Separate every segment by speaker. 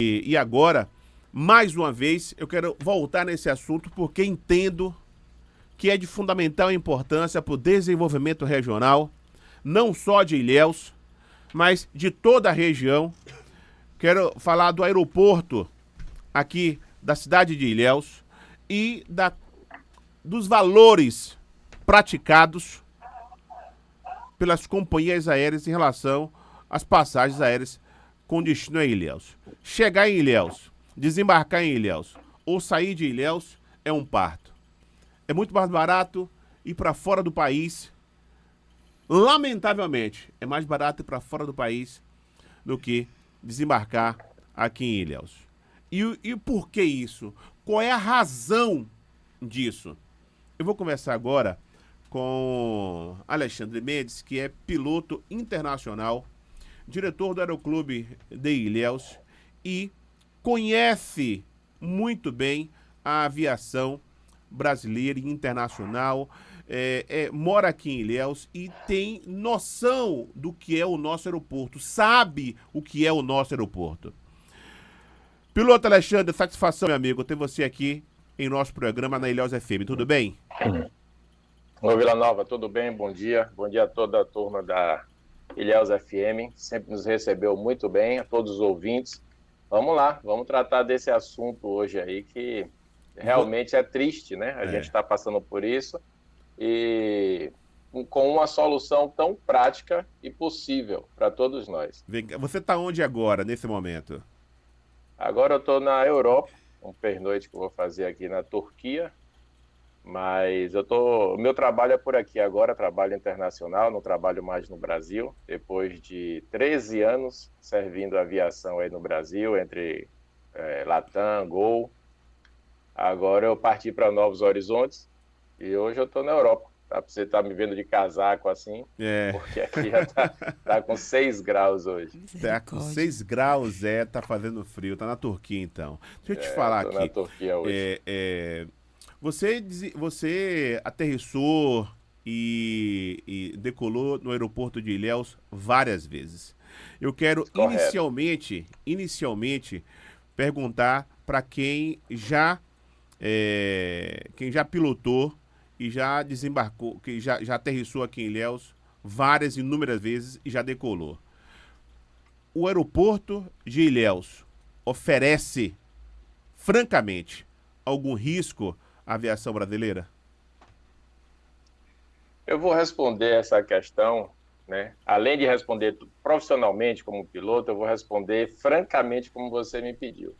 Speaker 1: E agora, mais uma vez, eu quero voltar nesse assunto porque entendo que é de fundamental importância para o desenvolvimento regional, não só de Ilhéus, mas de toda a região. Quero falar do aeroporto aqui da cidade de Ilhéus e dos valores praticados pelas companhias aéreas em relação às passagens aéreas com destino a Ilhéus. Chegar em Ilhéus, desembarcar em Ilhéus ou sair de Ilhéus é um parto. É muito mais barato ir para fora do país. Lamentavelmente, é mais barato ir para fora do país do que desembarcar aqui em Ilhéus. E por que isso? Qual é a razão disso? Eu vou conversar agora com Alexandre Mendes, que é piloto internacional, diretor do Aeroclube de Ilhéus e conhece muito bem a aviação brasileira e internacional, mora aqui em Ilhéus e tem noção do que é o nosso aeroporto, sabe o que é o nosso aeroporto. Piloto Alexandre, satisfação, meu amigo, ter você aqui em nosso programa na Ilhéus FM. Tudo bem?
Speaker 2: Ô Vila Nova, tudo bem? Bom dia. Bom dia a toda a turma da Ilhéus FM. Sempre nos recebeu muito bem, a todos os ouvintes. Vamos lá, vamos tratar desse assunto hoje aí que realmente é triste, né? A gente está passando por isso e com uma solução tão prática e possível para todos nós.
Speaker 1: Você está onde agora, nesse momento?
Speaker 2: Agora eu estou na Europa, um pernoite que eu vou fazer aqui na Turquia. Mas o meu trabalho é por aqui agora, trabalho internacional, não trabalho mais no Brasil, depois de 13 anos servindo a aviação aí no Brasil, entre Latam, Gol. Agora eu parti para novos horizontes e hoje eu estou na Europa. Tá? Você tá me vendo de casaco assim, porque aqui já tá com 6 graus hoje.
Speaker 1: Tá com 6 graus, tá fazendo frio, tá na Turquia então. Deixa eu te
Speaker 2: Eu
Speaker 1: falar
Speaker 2: tô na
Speaker 1: aqui.
Speaker 2: Turquia hoje.
Speaker 1: Você aterrissou e decolou no aeroporto de Ilhéus várias vezes. Eu quero
Speaker 2: Correto.
Speaker 1: inicialmente perguntar para quem já pilotou e já desembarcou, que já aterrissou aqui em Ilhéus várias, inúmeras vezes e já decolou. O aeroporto de Ilhéus oferece, francamente, algum risco à aviação brasileira?
Speaker 2: Eu vou responder essa questão, né? Além de responder profissionalmente como piloto, eu vou responder francamente como você me pediu.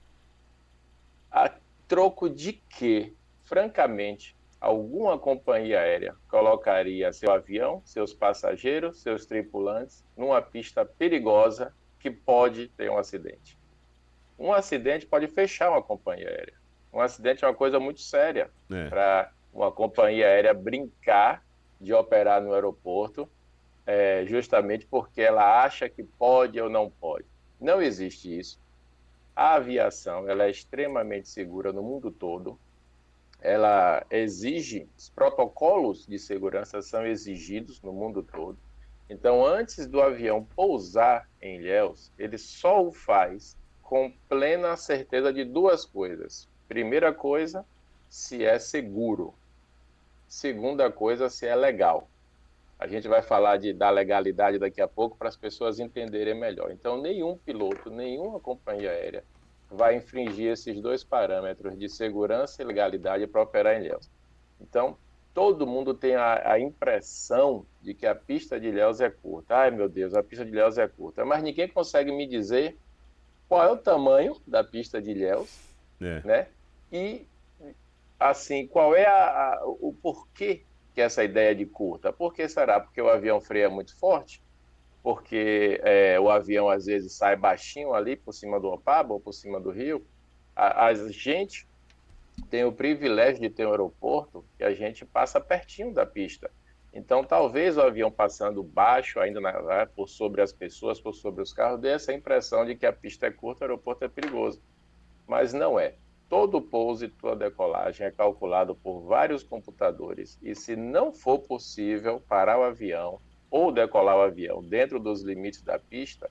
Speaker 2: A troco de que, francamente, alguma companhia aérea colocaria seu avião, seus passageiros, seus tripulantes numa pista perigosa que pode ter um acidente? Um acidente pode fechar uma companhia aérea. Um acidente é uma coisa muito séria para uma companhia aérea brincar de operar no aeroporto, justamente porque ela acha que pode ou não pode. Não existe isso. A aviação ela é extremamente segura no mundo todo. Ela exige, os protocolos de segurança são exigidos no mundo todo. Então, antes do avião pousar em Ilhéus, ele só o faz com plena certeza de duas coisas. Primeira coisa, se é seguro. Segunda coisa, se é legal. A gente vai falar da legalidade daqui a pouco para as pessoas entenderem melhor. Então, nenhum piloto, nenhuma companhia aérea vai infringir esses dois parâmetros de segurança e legalidade para operar em Ilhéus. Então, todo mundo tem a impressão de que a pista de Ilhéus é curta. Ai, meu Deus, a pista de Ilhéus é curta. Mas ninguém consegue me dizer qual é o tamanho da pista de Ilhéus, né? E, assim, qual é o porquê que essa ideia de curta? Por que será? Porque o avião freia muito forte? Porque o avião, às vezes, sai baixinho ali por cima do Opaba ou por cima do rio? A gente tem o privilégio de ter um aeroporto que a gente passa pertinho da pista. Então, talvez o avião passando baixo, ainda por sobre as pessoas, por sobre os carros, dê essa impressão de que a pista é curta, o aeroporto é perigoso. Mas não é. Todo pouso e toda decolagem é calculado por vários computadores. E se não for possível parar o avião ou decolar o avião dentro dos limites da pista,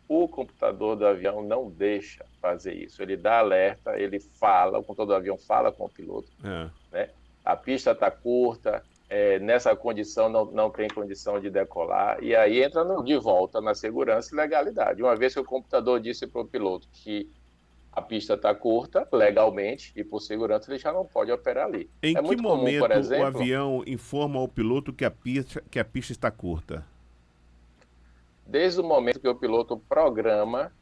Speaker 2: O computador do avião não deixa fazer isso. Ele dá alerta, ele fala, o computador do avião fala com o piloto,
Speaker 1: É.
Speaker 2: né? A pista está curta, nessa condição não tem condição de decolar, e aí entra de volta na segurança e legalidade. Uma vez que o computador disse para o piloto que a pista está curta, legalmente, e por segurança ele já não pode operar ali.
Speaker 1: Em
Speaker 2: É
Speaker 1: que
Speaker 2: muito comum, por
Speaker 1: momento o
Speaker 2: exemplo,
Speaker 1: avião informa ao piloto que a pista está curta?
Speaker 2: desde o momento que o piloto programa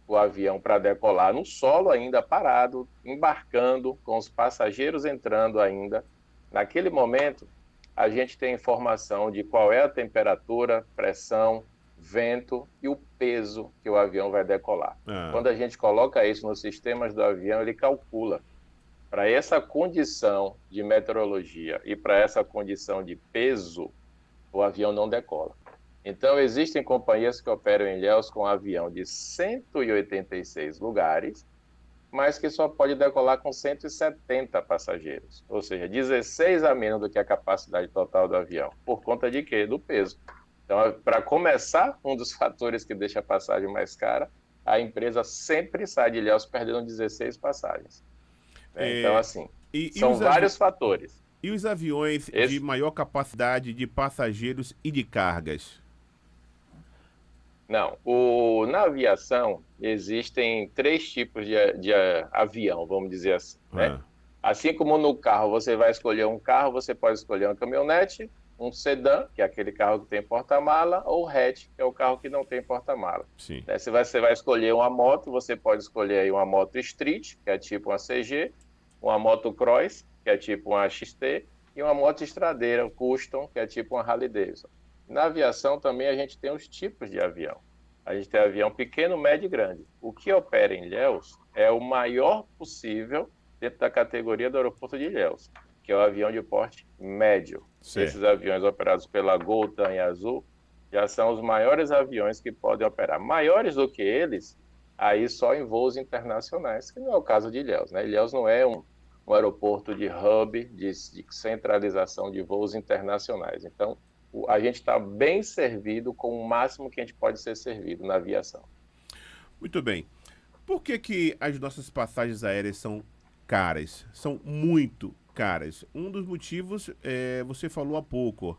Speaker 2: o avião para decolar no solo ainda parado, embarcando, com os passageiros entrando ainda. Naquele momento, a gente tem informação de qual é a temperatura, pressão, vento e o peso que o avião vai decolar.
Speaker 1: Ah,
Speaker 2: Quando a gente coloca isso nos sistemas do avião, ele calcula para essa condição de meteorologia e para essa condição de peso, o avião não decola. Então, existem companhias que operam em Ilhéus com avião de 186 lugares, mas que só pode decolar com 170 passageiros, ou seja, 16 a menos do que a capacidade total do avião. Por conta de quê? Do peso. Então, para começar, um dos fatores que deixa a passagem mais cara, a empresa sempre sai de Ilhéus perdendo 16 passagens, né? Então,
Speaker 1: é,
Speaker 2: assim,
Speaker 1: e
Speaker 2: são
Speaker 1: os
Speaker 2: vários fatores.
Speaker 1: e os aviões de
Speaker 2: Esse,
Speaker 1: maior capacidade de passageiros e de cargas?
Speaker 2: Não, na aviação existem três tipos de avião, vamos dizer assim, né?
Speaker 1: Ah,
Speaker 2: Assim como no carro você vai escolher um carro, você pode escolher uma caminhonete, um sedã, que é aquele carro que tem porta-mala, ou hatch, que é o carro que não tem porta-mala.
Speaker 1: sim.
Speaker 2: Né? Você vai escolher uma moto, você pode escolher aí uma moto street, que é tipo uma CG, uma moto cross, que é tipo uma XT, e uma moto estradeira, custom, que é tipo uma Harley Davidson. Na aviação também a gente tem os tipos de avião. A gente tem avião pequeno, médio e grande. O que opera em Ilhéus é o maior possível dentro da categoria do aeroporto de Ilhéus, que é o avião de porte médio. Esses
Speaker 1: Certo.
Speaker 2: aviões operados pela Gol, TAM e Azul já são os maiores aviões que podem operar. Maiores do que eles, aí só em voos internacionais, que não é o caso de Ilhéus, né? Ilhéus não é um aeroporto de hub, de centralização de voos internacionais. Então, a gente está bem servido com o máximo que a gente pode ser servido na aviação.
Speaker 1: Muito bem. Por que, que as nossas passagens aéreas são caras? São muito caras. Um dos motivos, você falou há pouco,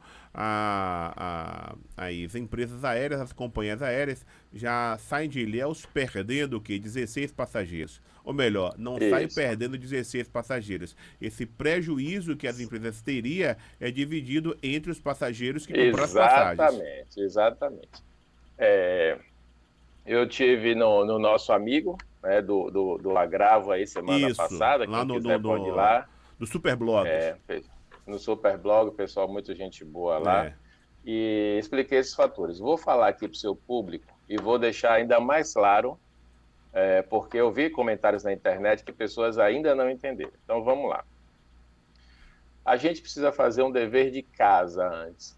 Speaker 1: as empresas aéreas, as companhias aéreas, já saem de Ilhéus perdendo o quê? 16 passageiros. Ou melhor, não saem
Speaker 2: Isso.
Speaker 1: perdendo 16 passageiros. Esse prejuízo que as empresas teriam é dividido entre os passageiros que compraram as passagens.
Speaker 2: Exatamente, exatamente. É, eu tive no nosso amigo, né, do Agravo aí semana
Speaker 1: Isso,
Speaker 2: passada,
Speaker 1: lá
Speaker 2: quem quiser pode ir lá,
Speaker 1: no Superblog.
Speaker 2: é, no Superblog, pessoal, muita gente boa lá,
Speaker 1: É,
Speaker 2: e expliquei esses fatores. Vou falar aqui para o seu público e vou deixar ainda mais claro, porque eu vi comentários na internet que pessoas ainda não entenderam. Então vamos lá. A gente precisa fazer um dever de casa antes,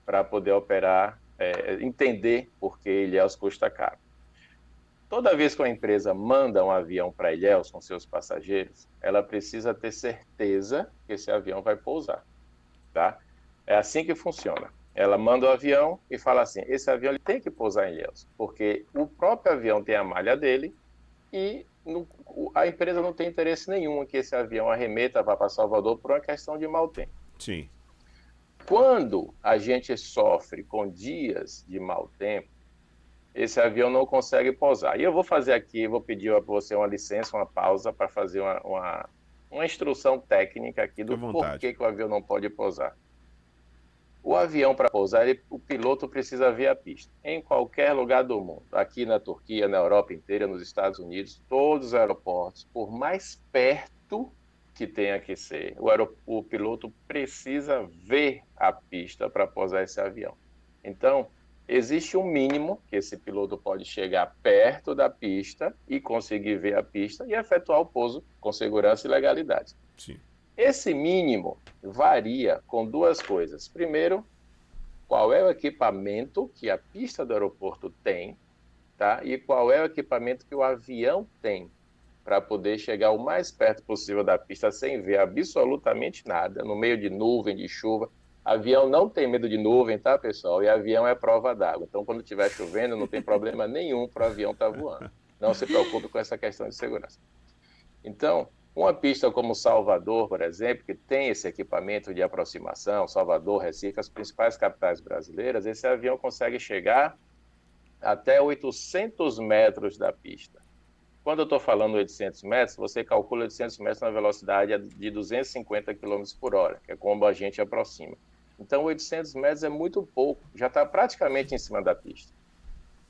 Speaker 2: para poder operar, entender por que Ilhéus custa caro. Toda vez que uma empresa manda um avião para Ilhéus com seus passageiros, ela precisa ter certeza que esse avião vai pousar, tá? É assim que funciona. Ela manda o avião e fala assim, esse avião ele tem que pousar em Ilhéus, porque o próprio avião tem a malha dele e a empresa não tem interesse nenhum em que esse avião arremeta, vá para Salvador por uma questão de mau tempo.
Speaker 1: sim.
Speaker 2: Quando a gente sofre com dias de mau tempo, esse avião não consegue pousar. E eu vou fazer aqui, vou pedir a você uma licença, uma pausa, para fazer uma instrução técnica aqui
Speaker 1: Fique à
Speaker 2: do
Speaker 1: vontade.
Speaker 2: porquê que o avião não pode pousar. O avião, para pousar, o piloto precisa ver a pista. Em qualquer lugar do mundo, aqui na Turquia, na Europa inteira, nos Estados Unidos, todos os aeroportos, por mais perto que tenha que ser, o piloto precisa ver a pista para pousar esse avião. Então, existe um mínimo que esse piloto pode chegar perto da pista e conseguir ver a pista e efetuar o pouso com segurança e legalidade.
Speaker 1: Sim.
Speaker 2: Esse mínimo varia com duas coisas. Primeiro, qual é o equipamento que a pista do aeroporto tem, tá? E qual é o equipamento que o avião tem para poder chegar o mais perto possível da pista sem ver absolutamente nada, no meio de nuvem, de chuva. Avião não tem medo de nuvem, tá, pessoal? E avião é prova d'água. Então, quando estiver chovendo, não tem problema nenhum para o avião estar voando. Não se preocupe com essa questão de segurança. Então, uma pista como Salvador, por exemplo, que tem esse equipamento de aproximação, Salvador, Recife, as principais capitais brasileiras, esse avião consegue chegar até 800 metros da pista. Quando eu estou falando 800 metros, você calcula 800 metros na velocidade de 250 km por hora, que é como a gente aproxima. Então, 800 metros é muito pouco, já está praticamente em cima da pista.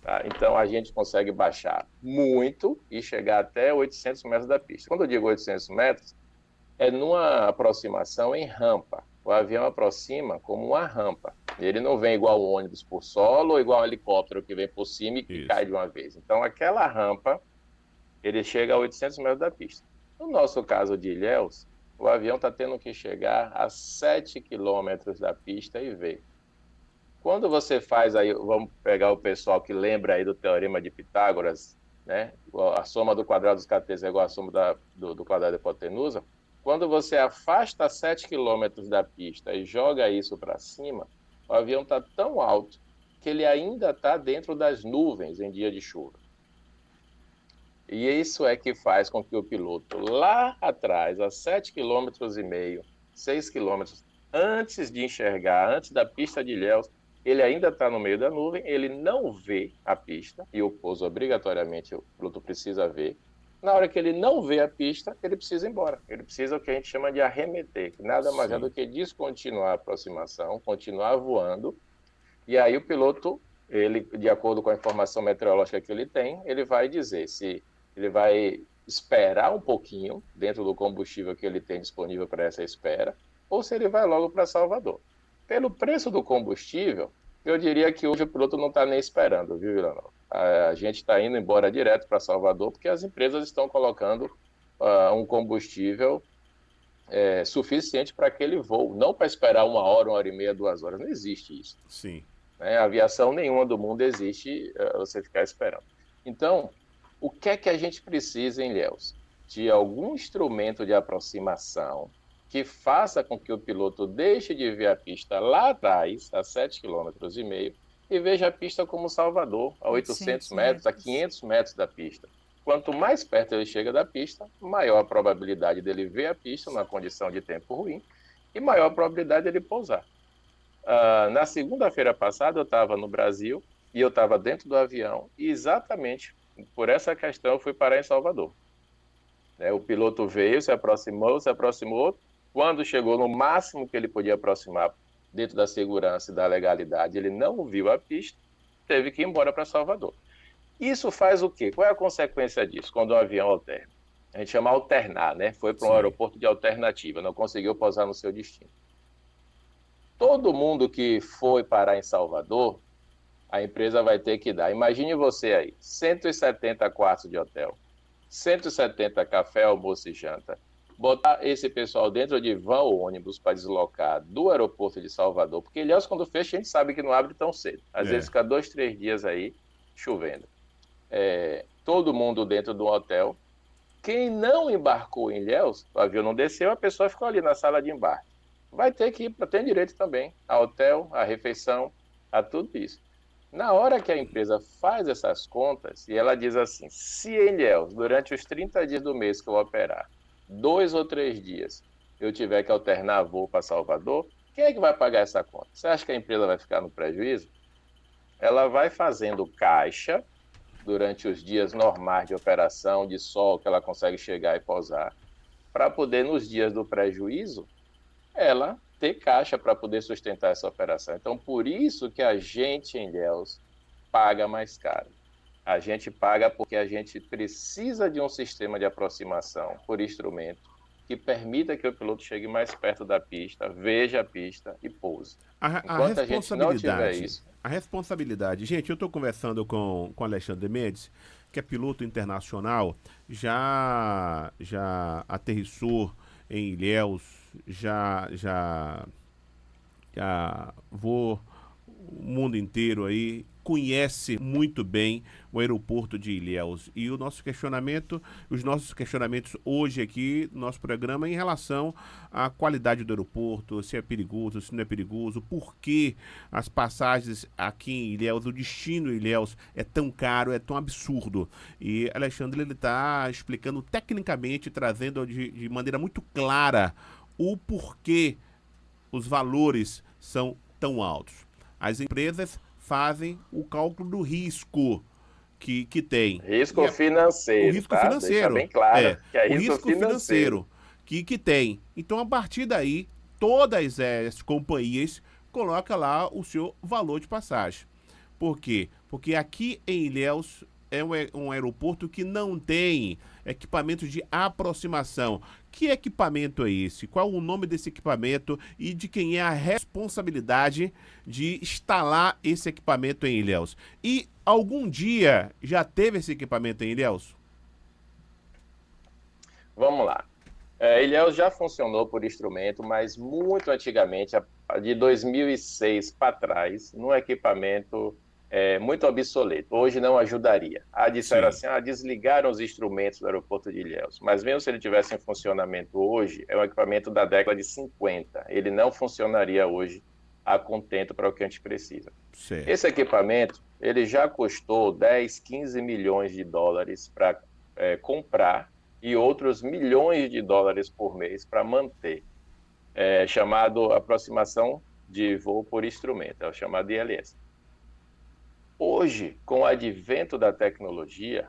Speaker 2: Tá? Então, a gente consegue baixar muito e chegar até 800 metros da pista. Quando eu digo 800 metros, é numa aproximação em rampa. O avião aproxima como uma rampa. Ele não vem igual um ônibus por solo ou igual um helicóptero que vem por cima e cai de uma vez. Então, aquela rampa, ele chega a 800 metros da pista. No nosso caso de Ilhéus, o avião está tendo que chegar a 7 quilômetros da pista e ver. Quando você faz aí, vamos pegar o pessoal que lembra aí do teorema de Pitágoras, né? A soma do quadrado dos catetos é igual à soma do quadrado da hipotenusa. Quando você afasta 7 quilômetros da pista e joga isso para cima, o avião está tão alto que ele ainda está dentro das nuvens em dia de chuva. E isso é que faz com que o piloto lá atrás, a 7,5 km, 6 quilômetros, antes de enxergar, antes da pista de Ilhéus, ele ainda está no meio da nuvem, ele não vê a pista, e o pouso obrigatoriamente o piloto precisa ver. Na hora que ele não vê a pista, ele precisa ir embora. Ele precisa o que a gente chama de arremeter, que nada mais é do que descontinuar a aproximação, continuar voando, e aí o piloto, ele, de acordo com a informação meteorológica que ele tem, ele vai dizer se ele vai esperar um pouquinho dentro do combustível que ele tem disponível para essa espera, ou se ele vai logo para Salvador. Pelo preço do combustível, eu diria que hoje o piloto não está nem esperando, viu, Vilanova? A gente está indo embora direto para Salvador porque as empresas estão colocando um combustível suficiente para aquele voo, não para esperar 1 hora e meia, 2 horas. Não existe isso.
Speaker 1: Sim.
Speaker 2: Aviação nenhuma do mundo existe você ficar esperando. Então, o que é que a gente precisa em Ilhéus? De algum instrumento de aproximação que faça com que o piloto deixe de ver a pista lá atrás, a 7,5 km, e veja a pista como Salvador, a 800 metros, a 500 metros da pista. Quanto mais perto ele chega da pista, maior a probabilidade dele ver a pista numa condição de tempo ruim e maior a probabilidade dele pousar. Na segunda-feira passada, eu estava no Brasil e eu estava dentro do avião e exatamente por essa questão eu fui parar em Salvador. O piloto veio, se aproximou. Quando chegou no máximo que ele podia aproximar dentro da segurança e da legalidade, ele não viu a pista, teve que ir embora para Salvador. Isso faz o quê? Qual é a consequência disso quando um avião alterna? A gente chama alternar, né? Foi para um aeroporto de alternativa, não conseguiu pousar no seu destino. Todo mundo que foi parar em Salvador, a empresa vai ter que dar. Imagine você aí, 170 quartos de hotel, 170 café, almoço e janta. Botar esse pessoal dentro de van ou ônibus para deslocar do aeroporto de Salvador, porque Ilhéus, quando fecha, a gente sabe que não abre tão cedo. Às vezes fica 2, 3 dias aí chovendo. Todo mundo dentro do hotel. Quem não embarcou em Ilhéus, o avião não desceu, a pessoa ficou ali na sala de embarque. Vai ter que ir, tem direito também ao hotel, à refeição, a tudo isso. Na hora que a empresa faz essas contas, e ela diz assim, se em Ilhéus, durante os 30 dias do mês que eu operar, 2 ou 3 dias, eu tiver que alternar voo para Salvador, quem é que vai pagar essa conta? Você acha que a empresa vai ficar no prejuízo? Ela vai fazendo caixa durante os dias normais de operação, de sol, que ela consegue chegar e pousar, para poder, nos dias do prejuízo, ela ter caixa para poder sustentar essa operação. Então, por isso que a gente em Ilhéus paga mais caro. A gente paga porque a gente precisa de um sistema de aproximação por instrumento que permita que o piloto chegue mais perto da pista, veja a pista e pouse. Enquanto a gente não tiver isso...
Speaker 1: A responsabilidade. Gente, eu estou conversando com Alexandre Mendes, que é piloto internacional, já aterrissou em Ilhéus, já voou o mundo inteiro aí, conhece muito bem o aeroporto de Ilhéus. E os nossos questionamentos hoje aqui no nosso programa em relação à qualidade do aeroporto, se é perigoso, se não é perigoso, por que as passagens aqui em Ilhéus, o destino em Ilhéus é tão caro, é tão absurdo. E Alexandre, ele está explicando tecnicamente, trazendo de maneira muito clara o porquê os valores são tão altos. As empresas fazem o cálculo do risco que tem.
Speaker 2: Risco
Speaker 1: O
Speaker 2: financeiro,
Speaker 1: risco
Speaker 2: tá? Deixa
Speaker 1: financeiro.
Speaker 2: bem claro que é
Speaker 1: O
Speaker 2: risco
Speaker 1: risco
Speaker 2: financeiro.
Speaker 1: financeiro que tem. Então, a partir daí, todas as companhias colocam lá o seu valor de passagem. Por quê? Porque aqui em Ilhéus é um aeroporto que não tem equipamentos de aproximação. Que equipamento é esse? Qual o nome desse equipamento e de quem é a responsabilidade de instalar esse equipamento em Ilhéus? E algum dia já teve esse equipamento em Ilhéus?
Speaker 2: Vamos lá. Ilhéus já funcionou por instrumento, mas muito antigamente, de 2006 para trás, num equipamento muito obsoleto. Hoje não ajudaria. Disseram
Speaker 1: Sim.
Speaker 2: assim, desligaram os instrumentos do aeroporto de Ilhéus. Mas mesmo se ele tivesse em funcionamento hoje, é um equipamento da década de 50. Ele não funcionaria hoje a contento para o que a gente precisa.
Speaker 1: Certo.
Speaker 2: Esse equipamento, ele já custou 10, 15 milhões de dólares para comprar e outros milhões de dólares por mês para manter, chamado aproximação de voo por instrumento, é o chamado ILS. Hoje, com o advento da tecnologia,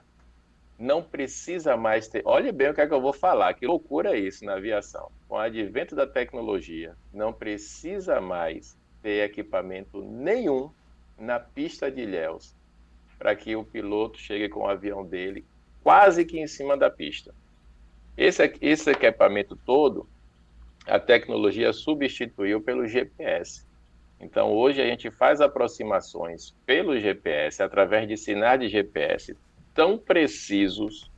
Speaker 2: não precisa mais ter... Olha bem o que é que eu vou falar, que loucura é isso na aviação. Com o advento da tecnologia, não precisa mais ter equipamento nenhum na pista de Ilhéus para que o piloto chegue com o avião dele quase que em cima da pista. Esse equipamento todo, a tecnologia substituiu pelo GPS. Então, hoje a gente faz aproximações pelo GPS, através de sinais de GPS tão precisos,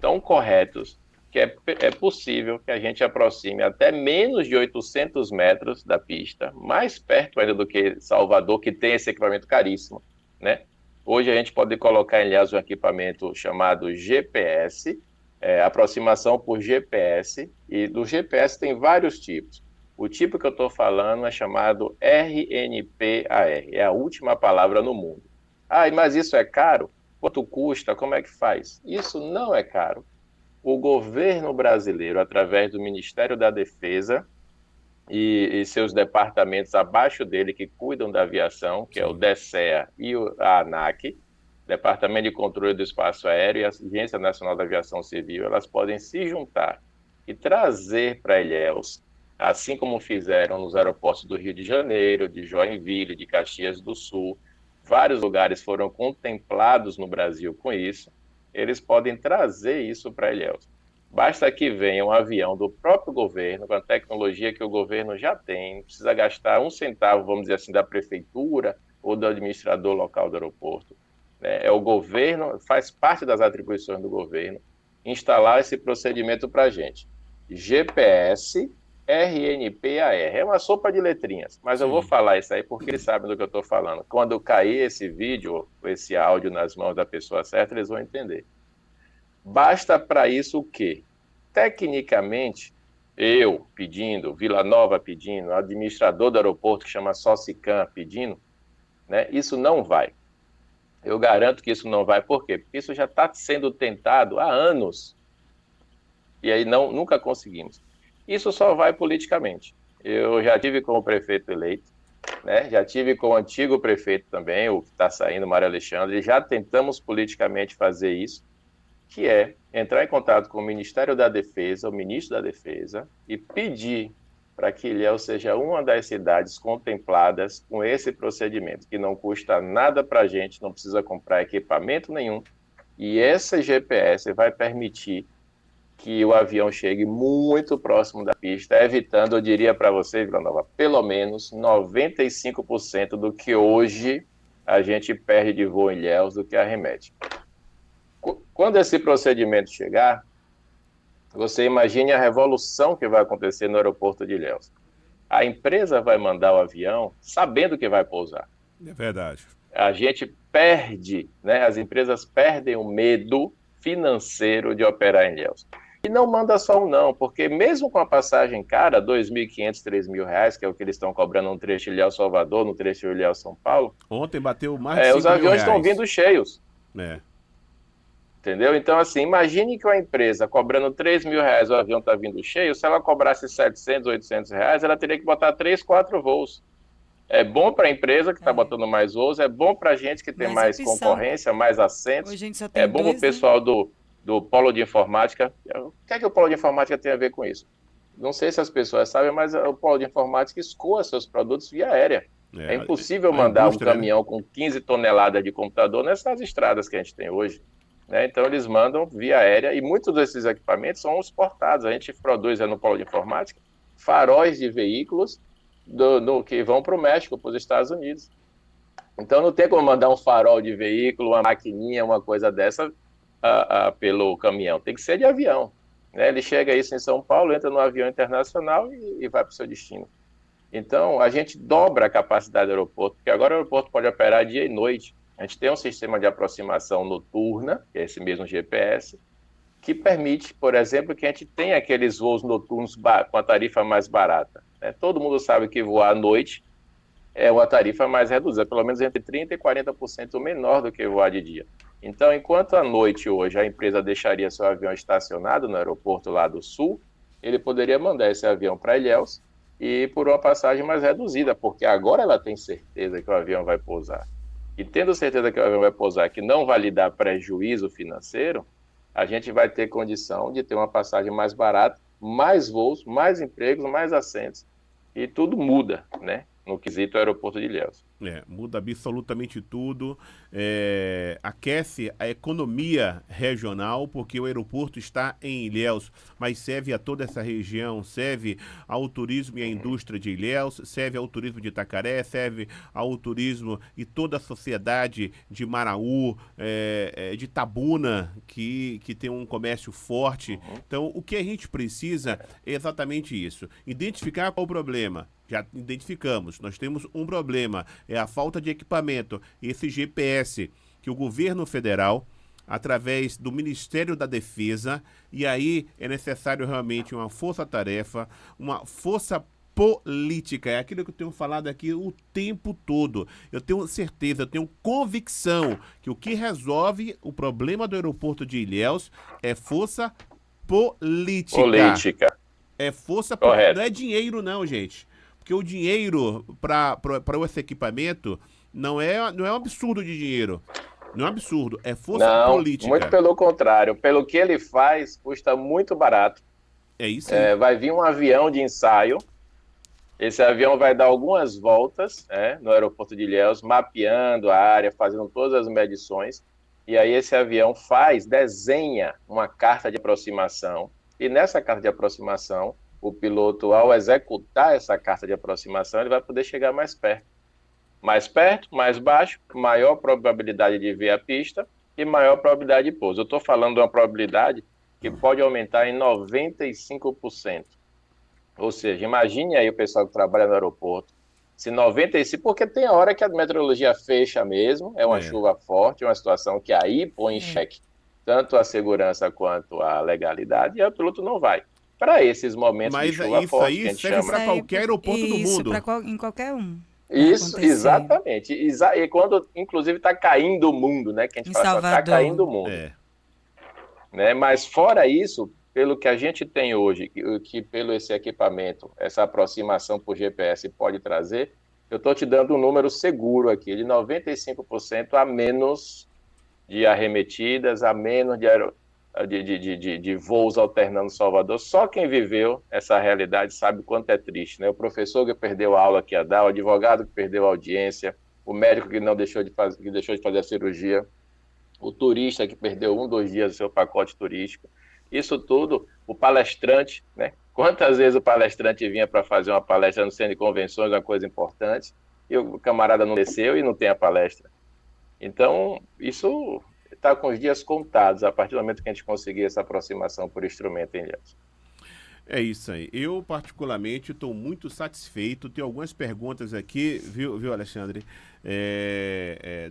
Speaker 2: tão corretos, que é possível que a gente aproxime até menos de 800 metros da pista, mais perto ainda do que Salvador, que tem esse equipamento caríssimo, né? Hoje a gente pode colocar, aliás, um equipamento chamado GPS, aproximação por GPS, e do GPS tem vários tipos. O tipo que eu estou falando é chamado RNPAR, é a última palavra no mundo. Mas isso é caro? Quanto custa? Como é que faz? Isso não é caro. O governo brasileiro, através do Ministério da Defesa e seus departamentos abaixo dele que cuidam da aviação, que é o DECEA e a ANAC, Departamento de Controle do Espaço Aéreo e a Agência Nacional da Aviação Civil, elas podem se juntar e trazer para Ilhéus, assim como fizeram nos aeroportos do Rio de Janeiro, de Joinville, de Caxias do Sul. Vários lugares foram contemplados no Brasil com isso. Eles podem trazer isso para Ilhéus. Basta que venha um avião do próprio governo, com a tecnologia que o governo já tem, não precisa gastar um centavo, vamos dizer assim, da prefeitura ou do administrador local do aeroporto. É o governo, faz parte das atribuições do governo, instalar esse procedimento para a gente. GPS, RNPAR. É uma sopa de letrinhas, mas eu vou falar isso aí porque eles sabem do que eu estou falando. Quando cair esse vídeo, esse áudio nas mãos da pessoa certa, eles vão entender. Basta para isso o quê? Tecnicamente, eu pedindo, Vila Nova pedindo, o administrador do aeroporto que chama Socicam pedindo, né, isso não vai. Eu garanto que isso não vai. Por quê? Porque isso já está sendo tentado há anos. E aí nunca conseguimos. Isso só vai politicamente. Eu já tive com o prefeito eleito, né? Já tive com o antigo prefeito também, o que está saindo, Mário Alexandre, e já tentamos politicamente fazer isso, que é entrar em contato com o Ministério da Defesa, o ministro da Defesa, e pedir para que Ilhéus seja uma das cidades contempladas com esse procedimento, que não custa nada para a gente, não precisa comprar equipamento nenhum, e esse GPS vai permitir que o avião chegue muito próximo da pista, evitando, eu diria para você, Vila Nova, pelo menos 95% do que hoje a gente perde de voo em Ilhéus do que arremete. Quando esse procedimento chegar, você imagine a revolução que vai acontecer no aeroporto de Ilhéus. A empresa vai mandar o avião sabendo que vai pousar.
Speaker 1: É verdade.
Speaker 2: A gente perde, né? As empresas perdem o medo financeiro de operar em Ilhéus. E não manda só um não, porque mesmo com a passagem cara, R$ 2.500, R$ 3.000, que é o que eles estão cobrando no trecho Ilhéus-Salvador, no trecho Ilhéus-São Paulo,
Speaker 1: Ontem bateu mais de
Speaker 2: os
Speaker 1: 5 mil
Speaker 2: aviões estão
Speaker 1: reais.
Speaker 2: vindo cheios.
Speaker 1: É.
Speaker 2: Entendeu? Então, assim, imagine que uma empresa cobrando R$ 3.000, o avião está vindo cheio, se ela cobrasse 700, R$ 800, ela teria que botar 3, 4 voos. É bom para a empresa que está botando mais voos, é bom para a gente que tem
Speaker 3: Mas
Speaker 2: mais
Speaker 3: opção.
Speaker 2: concorrência, mais assentos,
Speaker 3: Hoje a gente só
Speaker 2: é
Speaker 3: tem
Speaker 2: bom para o
Speaker 3: dois, né?
Speaker 2: pessoal do polo de informática. O que é que o polo de informática tem a ver com isso? Não sei se as pessoas sabem, mas o polo de informática escoa seus produtos via aérea. É impossível
Speaker 1: A
Speaker 2: mandar um
Speaker 1: indústria, né?
Speaker 2: caminhão com 15 toneladas de computador nessas estradas que a gente tem hoje. Né? Então, eles mandam via aérea e muitos desses equipamentos são exportados. A gente produz no polo de informática faróis de veículos que vão para o México, para os Estados Unidos. Então, não tem como mandar um farol de veículo, uma maquininha, uma coisa dessa pelo caminhão. Tem que ser de avião. Né? Ele chega isso em São Paulo, entra no avião internacional e vai para o seu destino. Então, a gente dobra a capacidade do aeroporto, porque agora o aeroporto pode operar dia e noite. A gente tem um sistema de aproximação noturna, que é esse mesmo GPS, que permite, por exemplo, que a gente tenha aqueles voos noturnos com a tarifa mais barata. Né? Todo mundo sabe que voar à noite é uma tarifa mais reduzida, pelo menos entre 30% e 40% menor do que voar de dia. Então, enquanto à noite hoje a empresa deixaria seu avião estacionado no aeroporto lá do Sul, ele poderia mandar esse avião para Ilhéus e por uma passagem mais reduzida, porque agora ela tem certeza que o avião vai pousar. E tendo certeza que o avião vai pousar, que não vai lhe dar prejuízo financeiro, a gente vai ter condição de ter uma passagem mais barata, mais voos, mais empregos, mais assentos, e tudo muda, né? No quesito aeroporto de Ilhéus.
Speaker 1: Muda absolutamente tudo, aquece a economia regional, porque o aeroporto está em Ilhéus, mas serve a toda essa região, serve ao turismo e à indústria de Ilhéus, serve ao turismo de Itacaré, serve ao turismo e toda a sociedade de Maraú, de Tabuna, que tem um comércio forte. Então, o que a gente precisa é exatamente isso, identificar qual o problema. Já identificamos, nós temos um problema, é a falta de equipamento. Esse GPS que o governo federal, através do Ministério da Defesa, e aí é necessário realmente uma força-tarefa, uma força política, é aquilo que eu tenho falado aqui o tempo todo. Eu tenho certeza, eu tenho convicção que o que resolve o problema do aeroporto de Ilhéus é força política.
Speaker 2: Política.
Speaker 1: É força política.
Speaker 2: Correto.
Speaker 1: Não é dinheiro não, gente. Porque o dinheiro para esse equipamento não é um absurdo de dinheiro. Não é um absurdo, é força
Speaker 2: Não, muito
Speaker 1: política.
Speaker 2: pelo contrário. Pelo que ele faz, custa muito barato.
Speaker 1: É isso aí.
Speaker 2: Vai vir um avião de ensaio. Esse avião vai dar algumas voltas no aeroporto de Ilhéus, mapeando a área, fazendo todas as medições. E aí esse avião desenha uma carta de aproximação. E nessa carta de aproximação, o piloto, ao executar essa carta de aproximação, ele vai poder chegar mais perto. Mais perto, mais baixo, maior probabilidade de ver a pista e maior probabilidade de pouso. Eu estou falando de uma probabilidade que pode aumentar em 95%. Ou seja, imagine aí o pessoal que trabalha no aeroporto, se 95%, porque tem hora que a meteorologia fecha mesmo, é uma chuva forte, uma situação que aí põe em xeque tanto a segurança quanto a legalidade, e o piloto não vai. Para esses momentos
Speaker 1: Mas
Speaker 2: de chuva
Speaker 1: isso
Speaker 2: forte,
Speaker 1: aí
Speaker 2: que a gente
Speaker 1: serve
Speaker 2: chama...
Speaker 1: para qualquer aeroporto do mundo.
Speaker 3: Em qualquer um.
Speaker 2: Isso, exatamente. E quando, inclusive, está caindo o mundo, né? Que a gente fala assim, está caindo o mundo. Né? Mas fora isso, pelo que a gente tem hoje, que pelo esse equipamento, essa aproximação por GPS pode trazer, eu estou te dando um número seguro aqui, de 95% a menos de arremetidas, a menos de voos alternando Salvador. Só quem viveu essa realidade sabe o quanto é triste, né? O professor que perdeu a aula que ia dar, o advogado que perdeu a audiência, o médico que deixou de fazer a cirurgia, o turista que perdeu 2 dias do seu pacote turístico. Isso tudo, o palestrante, né? Quantas vezes o palestrante vinha para fazer uma palestra no centro de convenções, uma coisa importante, e o camarada não desceu e não tem a palestra. Então, isso está com os dias contados, a partir do momento que a gente conseguir essa aproximação por instrumento em Ilhéus.
Speaker 1: É isso aí. Eu, particularmente, estou muito satisfeito. Tenho algumas perguntas aqui, viu, Alexandre?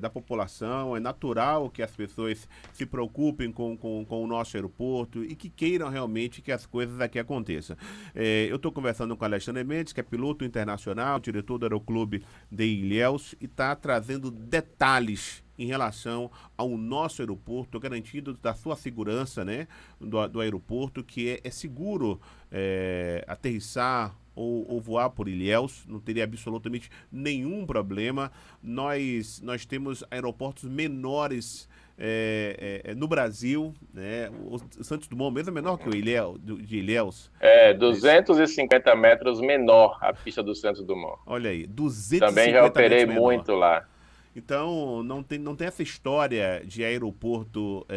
Speaker 1: Da população. É natural que as pessoas se preocupem com o nosso aeroporto e que queiram realmente que as coisas aqui aconteçam. Eu estou conversando com o Alexandre Mendes, que é piloto internacional, diretor do Aeroclube de Ilhéus, e está trazendo detalhes em relação ao nosso aeroporto, garantindo da sua segurança, né, do aeroporto, que é seguro aterrissar ou voar por Ilhéus, não teria absolutamente nenhum problema. Nós temos aeroportos menores no Brasil, né? O Santos Dumont mesmo é menor que o de Ilhéus.
Speaker 2: 250 metros menor a pista do Santos Dumont.
Speaker 1: Olha aí,
Speaker 2: Também já
Speaker 1: 250
Speaker 2: operei
Speaker 1: metros menor.
Speaker 2: muito lá.
Speaker 1: Então, não tem essa história de aeroporto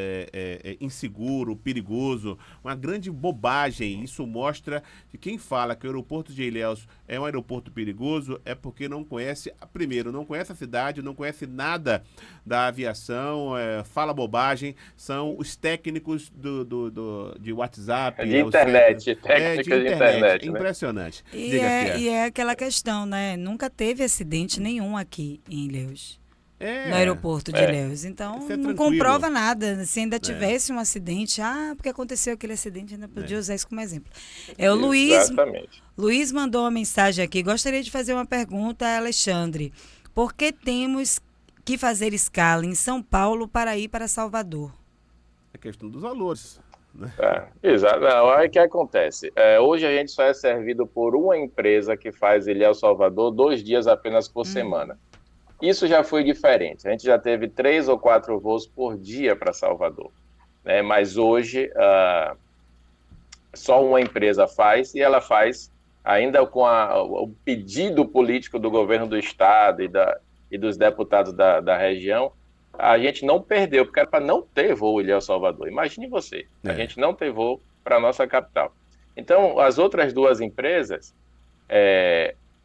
Speaker 1: inseguro, perigoso, uma grande bobagem. Isso mostra que quem fala que o aeroporto de Ilhéus é um aeroporto perigoso é porque não conhece, primeiro, não conhece a cidade, não conhece nada da aviação, fala bobagem, são os técnicos de WhatsApp,
Speaker 2: De
Speaker 1: o centro,
Speaker 2: internet,
Speaker 1: de
Speaker 2: técnicas de
Speaker 1: internet. É
Speaker 2: internet, né?
Speaker 1: impressionante.
Speaker 3: E
Speaker 1: Diga,
Speaker 3: é,
Speaker 1: Fia.
Speaker 3: e é aquela questão, né? Nunca teve acidente nenhum aqui em Ilhéus. No
Speaker 1: É,
Speaker 3: aeroporto de
Speaker 2: É,
Speaker 3: Ilhéus. Então,
Speaker 1: isso é
Speaker 3: não
Speaker 1: tranquilo.
Speaker 3: comprova nada. Se ainda
Speaker 1: É,
Speaker 3: tivesse um acidente, porque aconteceu aquele acidente, ainda podia
Speaker 1: é.
Speaker 3: usar isso como exemplo. O
Speaker 2: exatamente.
Speaker 3: Luiz mandou uma mensagem aqui. Gostaria de fazer uma pergunta a Alexandre. Por que temos que fazer escala em São Paulo para ir para Salvador?
Speaker 1: É questão dos valores, né?
Speaker 2: Exato. Não, aí o que acontece? Hoje a gente só é servido por uma empresa que faz Ilhéus Salvador 2 dias apenas por semana. Isso já foi diferente. A gente já teve 3 ou 4 voos por dia para Salvador, né? Mas hoje só uma empresa faz e ela faz ainda com o pedido político do governo do estado e dos deputados da região. A gente não perdeu, porque era para não ter voo Ilhéus Salvador. Imagine você, a
Speaker 1: É.
Speaker 2: gente não ter voo para a nossa capital. Então, as outras duas empresas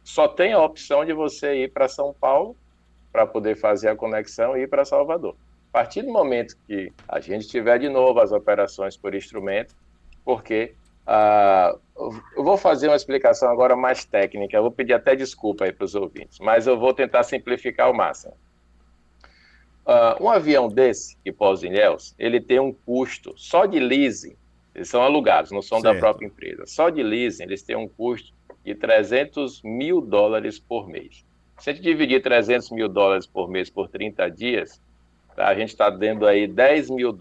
Speaker 2: só tem a opção de você ir para São Paulo para poder fazer a conexão e ir para Salvador. A partir do momento que a gente tiver de novo as operações por instrumento, porque eu vou fazer uma explicação agora mais técnica, eu vou pedir até desculpa aí para os ouvintes, mas eu vou tentar simplificar ao máximo. Um avião desse, que pousa em Ilhéus, ele tem um custo só de leasing, eles são alugados, não são da
Speaker 1: Certo.
Speaker 2: própria empresa, só de leasing eles têm um custo de $300 mil por mês. Se a gente dividir $300 mil por mês por 30 dias, tá, a gente está dando aí $10 mil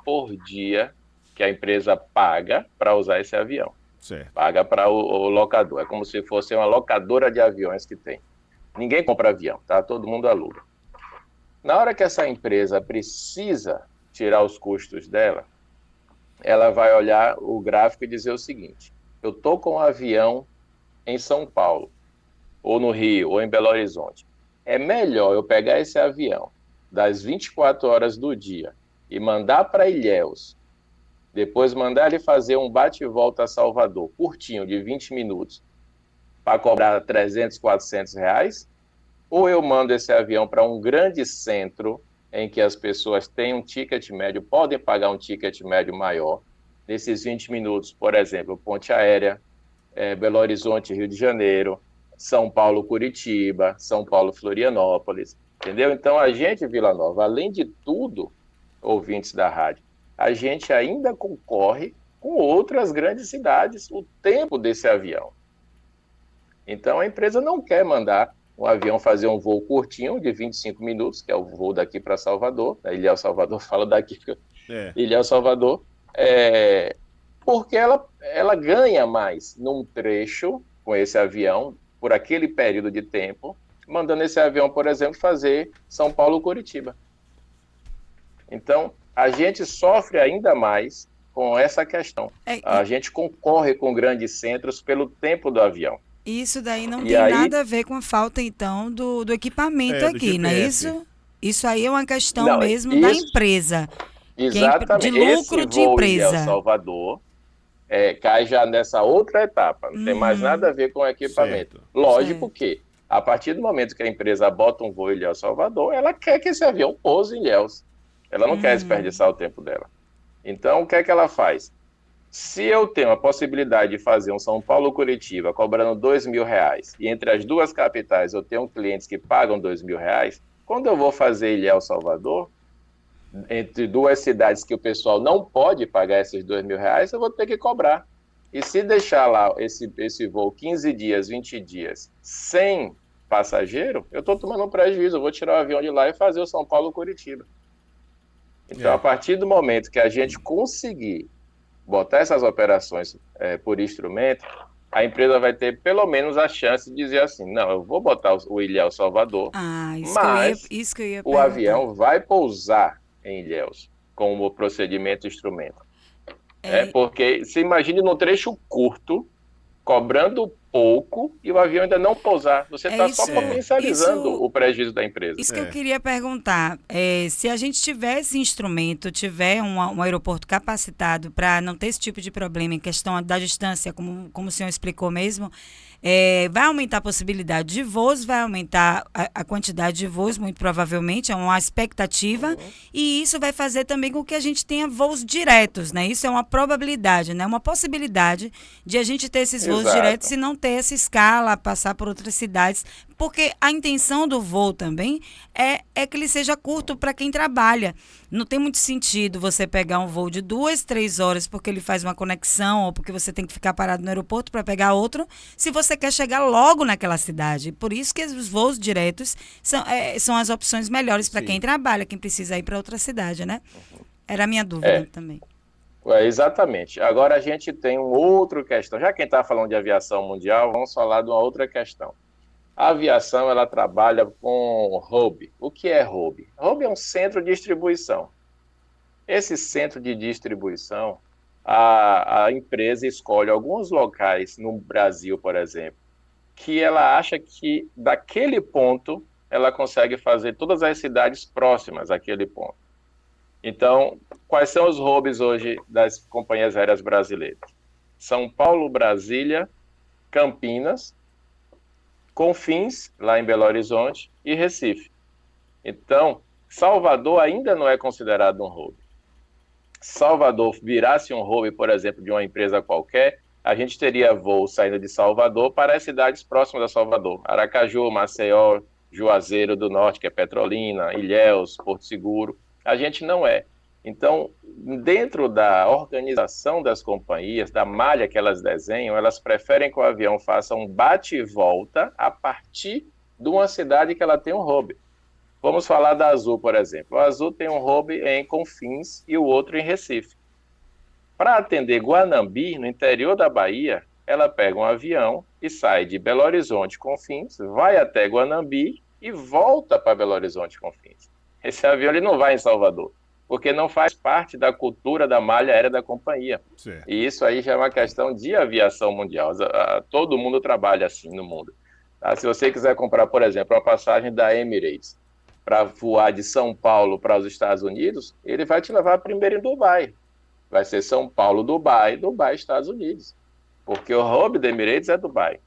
Speaker 2: por dia que a empresa paga para usar esse avião.
Speaker 1: Certo.
Speaker 2: Paga para o locador. É como se fosse uma locadora de aviões que tem. Ninguém compra avião, tá? Todo mundo aluga. Na hora que essa empresa precisa tirar os custos dela, ela vai olhar o gráfico e dizer o seguinte: eu estou com um avião em São Paulo, ou no Rio, ou em Belo Horizonte. É melhor eu pegar esse avião das 24 horas do dia e mandar para Ilhéus, depois mandar ele fazer um bate e volta a Salvador, curtinho, de 20 minutos, para cobrar 300, 400 reais, ou eu mando esse avião para um grande centro em que as pessoas têm um ticket médio, podem pagar um ticket médio maior, nesses 20 minutos, por exemplo, Ponte Aérea, Belo Horizonte, Rio de Janeiro, São Paulo, Curitiba, São Paulo, Florianópolis, entendeu? Então, a gente, Vila Nova, além de tudo, ouvintes da rádio, a gente ainda concorre com outras grandes cidades o tempo desse avião. Então, a empresa não quer mandar um avião fazer um voo curtinho, de 25 minutos, que é o voo daqui para Salvador, da Ilhéus Salvador, fala daqui, Ilhéus Salvador, porque ela ganha mais num trecho com esse avião, por aquele período de tempo, mandando esse avião, por exemplo, fazer São Paulo-Curitiba. Então, a gente sofre ainda mais com essa questão. A gente concorre com grandes centros pelo tempo do avião.
Speaker 3: Isso daí não
Speaker 2: E
Speaker 3: tem
Speaker 2: aí-
Speaker 3: nada a ver com a falta, então, do equipamento
Speaker 1: do
Speaker 3: aqui, não é
Speaker 1: GPS.
Speaker 3: isso? Isso aí é uma questão
Speaker 2: Não,
Speaker 3: mesmo da
Speaker 2: isso-
Speaker 3: empresa.
Speaker 2: Exatamente.
Speaker 3: de lucro
Speaker 2: Esse
Speaker 3: de
Speaker 2: voo
Speaker 3: empresa.
Speaker 2: Ilhéus Salvador cai já nessa outra etapa. Não tem mais nada a ver com o equipamento.
Speaker 1: Certo.
Speaker 2: Lógico
Speaker 3: Certo.
Speaker 2: que, a partir do momento que a empresa bota um voo Ilhéus Salvador, ela quer que esse avião pouse em Ilhéus. Ela não quer desperdiçar o tempo dela. Então, o que é que ela faz? Se eu tenho a possibilidade de fazer um São Paulo-Curitiba cobrando R$ 2.000, e entre as duas capitais eu tenho clientes que pagam R$ 2.000, quando eu vou fazer Ilhéus-Salvador, entre duas cidades que o pessoal não pode pagar esses R$ 2.000, eu vou ter que cobrar. E se deixar lá esse voo 15 dias, 20 dias, sem passageiro, eu estou tomando um prejuízo. Eu vou tirar o avião de lá e fazer o São Paulo-Curitiba. Então, a partir do momento que a gente conseguir botar essas operações por instrumento, a empresa vai ter pelo menos a chance de dizer assim, não, eu vou botar o Ilhéus-Salvador, mas
Speaker 3: isso que eu ia
Speaker 2: o
Speaker 3: perguntar.
Speaker 2: avião vai pousar em Ilhéus como procedimento instrumento. Porque se imagine num trecho curto, cobrando pouco e o avião ainda não pousar. Você está só potencializando o prejuízo da empresa.
Speaker 3: Isso que eu queria perguntar. Se a gente tiver esse instrumento, tiver um aeroporto capacitado para não ter esse tipo de problema em questão da distância, como o senhor explicou mesmo, vai aumentar a possibilidade de voos, vai aumentar a quantidade de voos, muito provavelmente, é uma expectativa, e isso vai fazer também com que a gente tenha voos diretos, né? Isso é uma probabilidade, né? Uma possibilidade de a gente ter esses voos diretos e não ter essa escala, passar por outras cidades, porque a intenção do voo também é que ele seja curto para quem trabalha. Não tem muito sentido você pegar um voo de 2, 3 horas porque ele faz uma conexão ou porque você tem que ficar parado no aeroporto para pegar outro, se você quer chegar logo naquela cidade. Por isso que os voos diretos são as opções melhores para quem trabalha, quem precisa ir para outra cidade, né? Era a minha dúvida também.
Speaker 2: Exatamente. Agora a gente tem uma outra questão. Já que quem está falando de aviação mundial, vamos falar de uma outra questão. A aviação, ela trabalha com hub. O que é hub? Hub é um centro de distribuição. Esse centro de distribuição, a empresa escolhe alguns locais no Brasil, por exemplo, que ela acha que daquele ponto ela consegue fazer todas as cidades próximas àquele ponto. Então, quais são os hubs hoje das companhias aéreas brasileiras? São Paulo, Brasília, Campinas, Confins, lá em Belo Horizonte, e Recife. Então, Salvador ainda não é considerado um hub. Salvador virasse um hub, por exemplo, de uma empresa qualquer, a gente teria voo saindo de Salvador para as cidades próximas a Salvador. Aracaju, Maceió, Juazeiro do Norte, que é Petrolina, Ilhéus, Porto Seguro. A gente não é. Então, dentro da organização das companhias, da malha que elas desenham, elas preferem que o avião faça um bate e volta a partir de uma cidade que ela tem um hub. Vamos falar da Azul, por exemplo. A Azul tem um hub em Confins e o outro em Recife. Para atender Guanambi, no interior da Bahia, ela pega um avião e sai de Belo Horizonte, Confins, vai até Guanambi e volta para Belo Horizonte, Confins. Esse avião ele não vai em Salvador, porque não faz parte da cultura da malha aérea da companhia.
Speaker 1: Certo.
Speaker 2: E isso aí já é uma questão de aviação mundial. Todo mundo trabalha assim no mundo. Se você quiser comprar, por exemplo, uma passagem da Emirates para voar de São Paulo para os Estados Unidos, ele vai te levar primeiro em Dubai. Vai ser São Paulo, Dubai, Dubai, Estados Unidos. Porque o hub da Emirates é Dubai.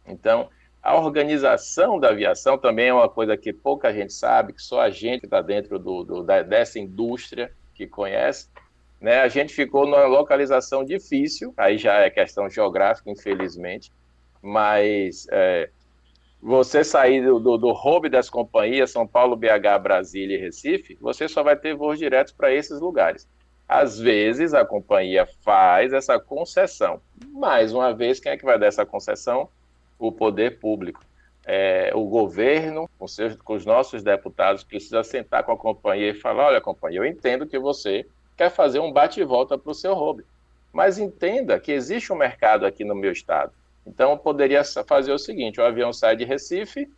Speaker 2: Então, a organização da aviação também é uma coisa que pouca gente sabe, que só a gente está dentro dessa indústria que conhece. Né? A gente ficou numa localização difícil, aí já é questão geográfica, infelizmente, mas você sair do hub das companhias, São Paulo, BH, Brasília e Recife, você só vai ter voos diretos para esses lugares. Às vezes, a companhia faz essa concessão. Mais uma vez, quem é que vai dar essa concessão? O poder público. O governo, com os nossos deputados, precisa sentar com a companhia e falar, olha, companhia, eu entendo que você quer fazer um bate e volta para o seu hub, mas entenda que existe um mercado aqui no meu estado. Então, eu poderia fazer o seguinte, o avião sai de Recife,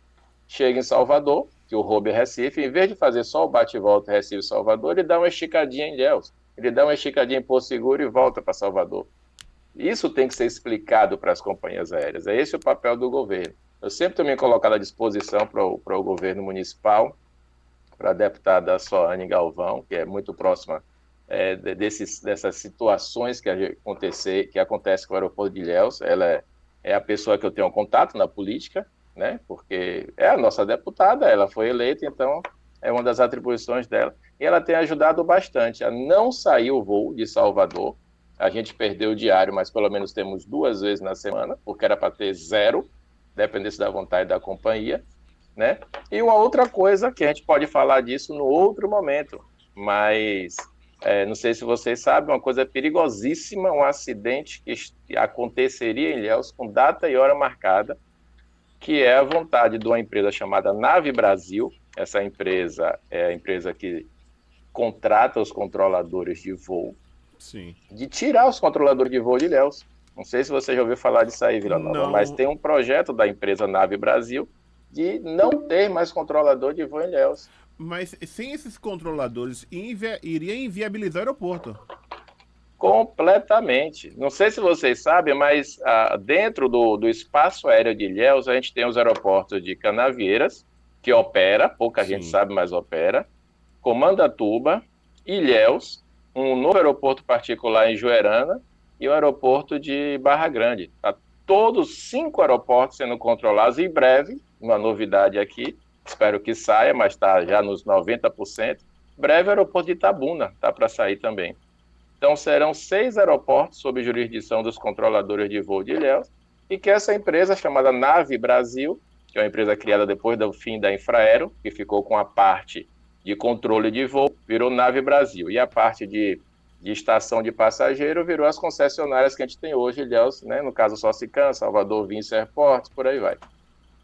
Speaker 2: chega em Salvador, que o hub é Recife, em vez de fazer só o bate e volta Recife-Salvador, ele dá uma esticadinha em Ilhéus, ele dá uma esticadinha em Porto Seguro e volta para Salvador. Isso tem que ser explicado para as companhias aéreas. É esse o papel do governo. Eu sempre estou me colocando à disposição para o governo municipal, para a deputada Soane Galvão, que é muito próxima dessas situações que acontecem com o aeroporto de Ilhéus. Ela é a pessoa que eu tenho contato na política, né? Porque é a nossa deputada, ela foi eleita, então é uma das atribuições dela. E ela tem ajudado bastante a não sair o voo de Salvador A gente perdeu o diário, mas pelo menos temos 2 vezes na semana, porque era para ter 0, dependesse da vontade da companhia, né? E uma outra coisa que a gente pode falar disso no outro momento, mas não sei se vocês sabem, uma coisa perigosíssima, um acidente que aconteceria em Ilhéus com data e hora marcada, que é a vontade de uma empresa chamada Nave Brasil. Essa empresa é a empresa que contrata os controladores de voo,
Speaker 1: Sim.
Speaker 2: de tirar os controladores de voo de Ilhéus. Não sei se você já ouviu falar disso aí, Vila Nova,
Speaker 1: Não.
Speaker 2: mas tem um projeto da empresa Nave Brasil de não ter mais controlador de voo em Ilhéus.
Speaker 1: Mas sem esses controladores, iria inviabilizar o aeroporto.
Speaker 2: Completamente. Não sei se vocês sabem, mas dentro do espaço aéreo de Ilhéus, a gente tem os aeroportos de Canavieiras, que opera, pouca
Speaker 1: Sim.
Speaker 2: gente sabe, mas opera, Comandatuba, Ilhéus, um novo aeroporto particular em Juerana e o aeroporto de Barra Grande. Tá todos 5 aeroportos sendo controlados, e em breve, uma novidade aqui, espero que saia, mas está já nos 90%, breve o aeroporto de Itabuna está para sair também. Então serão 6 aeroportos sob jurisdição dos controladores de voo de Ilhéus, e que essa empresa chamada Nave Brasil, que é uma empresa criada depois do fim da Infraero, que ficou com a parte de controle de voo, virou Nave Brasil, e a parte de estação de passageiro virou as concessionárias que a gente tem hoje, Ilhéus, né? No caso Socicam, Salvador, Vinci Airports, por aí vai.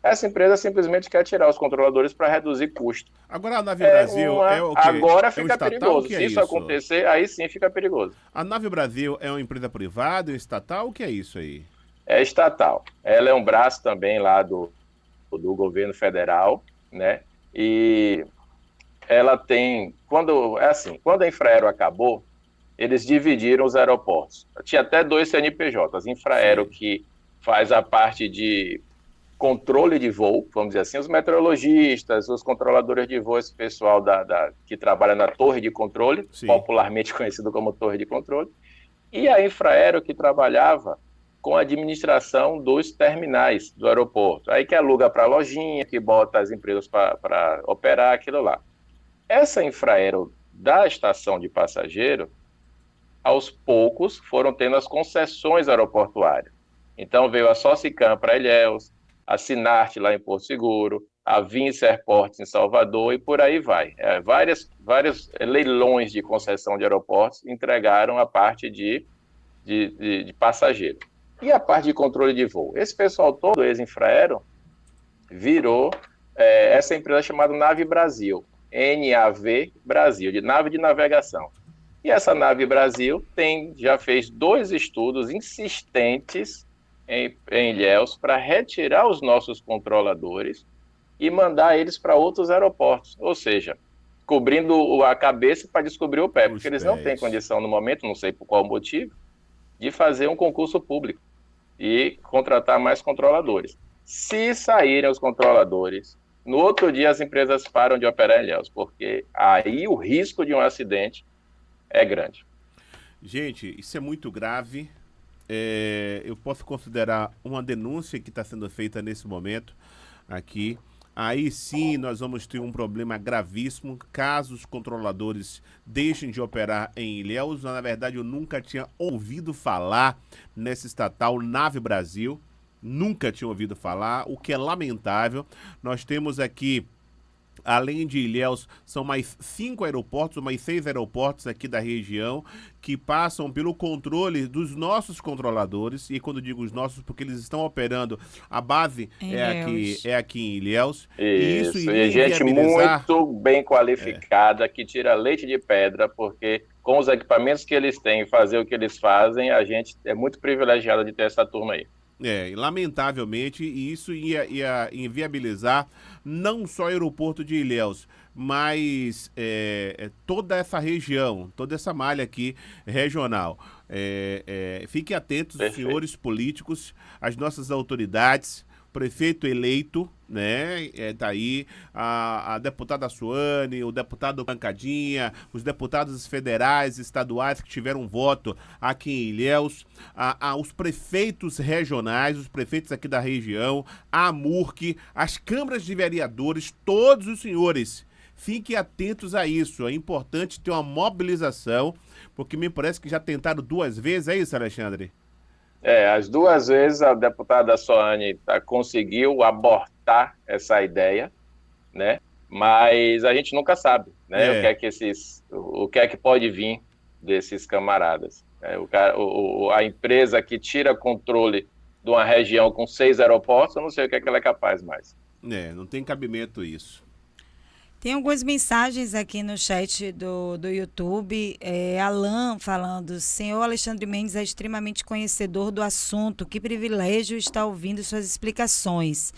Speaker 2: Essa empresa simplesmente quer tirar os controladores para reduzir custo.
Speaker 1: Agora a Nave Brasil é o quê?
Speaker 2: Agora
Speaker 1: É um
Speaker 2: fica
Speaker 1: estatal?
Speaker 2: perigoso.
Speaker 1: O que é
Speaker 2: Se isso acontecer, aí sim fica perigoso.
Speaker 1: A Nave Brasil é uma empresa privada, um estatal? O que é isso aí?
Speaker 2: É estatal. Ela é um braço também lá do governo federal, né? E ela tem... Quando a Infraero acabou, eles dividiram os aeroportos. Tinha até 2 CNPJs. Infraero, que faz a parte de controle de voo, vamos dizer assim, os meteorologistas, os controladores de voo, esse pessoal que trabalha na torre de controle,
Speaker 1: Sim.
Speaker 2: popularmente conhecido como torre de controle, e a Infraero, que trabalhava com a administração dos terminais do aeroporto, aí que aluga para a lojinha, que bota as empresas para operar aquilo lá. Essa Infraero da estação de passageiro, aos poucos, foram tendo as concessões aeroportuárias. Então veio a Socicam para Ilhéus, a Sinarte lá em Porto Seguro, a Vinci Airports em Salvador, e por aí vai. Vários leilões de concessão de aeroportos entregaram a parte de passageiro. E a parte de controle de voo? Esse pessoal todo, ex-Infraero, virou essa empresa chamada Nave Brasil, NAV Brasil, de nave de navegação. E essa Nave Brasil já fez 2 estudos insistentes em Ilhéus para retirar os nossos controladores e mandar eles para outros aeroportos, ou seja, cobrindo a cabeça para descobrir o pé, porque eles não têm condição no momento, não sei por qual motivo, de fazer um concurso público e contratar mais controladores. Se saírem os controladores, no outro dia as empresas param de operar em Ilhéus, porque aí o risco de um acidente é grande.
Speaker 1: Gente, isso é muito grave. Eu posso considerar uma denúncia que está sendo feita nesse momento aqui. Aí sim nós vamos ter um problema gravíssimo caso os controladores deixem de operar em Ilhéus. Na verdade, eu nunca tinha ouvido falar nessa estatal Nave Brasil. Nunca tinha ouvido falar, o que é lamentável. Nós temos aqui, além de Ilhéus, são mais 5 aeroportos, mais 6 aeroportos aqui da região que passam pelo controle dos nossos controladores. E quando digo os nossos, porque eles estão operando, a base é aqui em Ilhéus.
Speaker 2: Isso, e gente muito bem qualificada, que tira leite de pedra, porque com os equipamentos que eles têm, fazer o que eles fazem, a gente é muito privilegiado de ter essa turma aí.
Speaker 1: Lamentavelmente, isso ia inviabilizar não só o aeroporto de Ilhéus, mas toda essa região, toda essa malha aqui regional. Fiquem atentos,
Speaker 2: Perfeito.
Speaker 1: Senhores políticos, as nossas autoridades, prefeito eleito, né? Tá aí a deputada Suane, o deputado Pancadinha, os deputados federais, estaduais que tiveram voto aqui em Ilhéus, os prefeitos regionais, os prefeitos aqui da região, a MURC, as câmaras de vereadores, todos os senhores fiquem atentos a isso. É importante ter uma mobilização, porque me parece que já tentaram 2 vezes, é isso, Alexandre?
Speaker 2: As 2 vezes a deputada Soane conseguiu abortar essa ideia, né? Mas a gente nunca sabe, né? O que é que pode vir desses camaradas. A empresa que tira controle de uma região com 6 aeroportos, eu não sei o que é que ela é capaz mais.
Speaker 1: Não tem cabimento isso.
Speaker 3: Tem algumas mensagens aqui no chat do YouTube. Alan falando: senhor Alexandre Mendes é extremamente conhecedor do assunto. Que privilégio estar ouvindo suas explicações.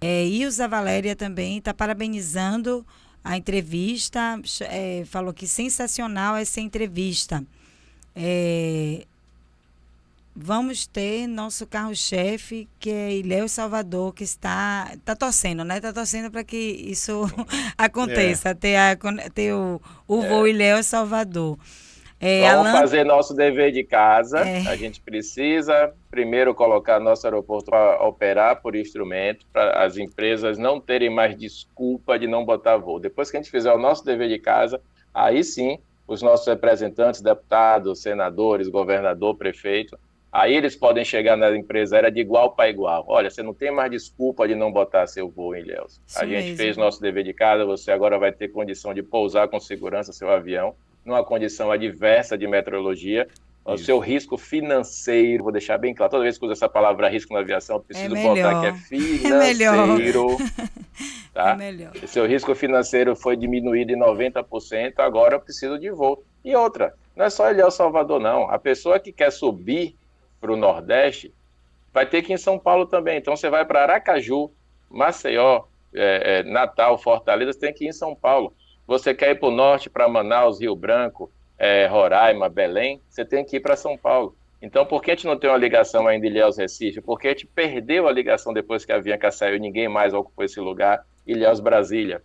Speaker 3: Ilza Valéria também está parabenizando a entrevista. Falou que sensacional essa entrevista. Vamos ter nosso carro-chefe, que é Ilhéus Salvador, que está torcendo, né? Está torcendo para que isso aconteça, ter o voo Ilhéus Salvador.
Speaker 2: Vamos fazer nosso dever de casa. A gente precisa primeiro colocar nosso aeroporto para operar por instrumento, para as empresas não terem mais desculpa de não botar voo. Depois que a gente fizer o nosso dever de casa, aí sim, os nossos representantes, deputados, senadores, governador, prefeito, aí eles podem chegar na empresa aérea de igual para igual. Olha, você não tem mais desculpa de não botar seu voo em Ilhéus. A gente fez nosso dever de casa, você agora vai ter condição de pousar com segurança seu avião, numa condição adversa de meteorologia. O seu risco financeiro, vou deixar bem claro, toda vez que uso essa palavra risco na aviação, eu preciso botar que é financeiro. Tá?
Speaker 3: É melhor.
Speaker 2: O seu risco financeiro foi diminuído em 90%, agora eu preciso de voo. E outra, não é só Ilhéus Salvador, não. A pessoa que quer subir para o Nordeste, vai ter que ir em São Paulo também. Então, você vai para Aracaju, Maceió, Natal, Fortaleza, você tem que ir em São Paulo. Você quer ir para o Norte, para Manaus, Rio Branco, Roraima, Belém, você tem que ir para São Paulo. Então, por que a gente não tem uma ligação ainda Ilhéus-Recife? Porque a gente perdeu a ligação depois que a Avianca saiu e ninguém mais ocupou esse lugar, Ilhéus-Brasília.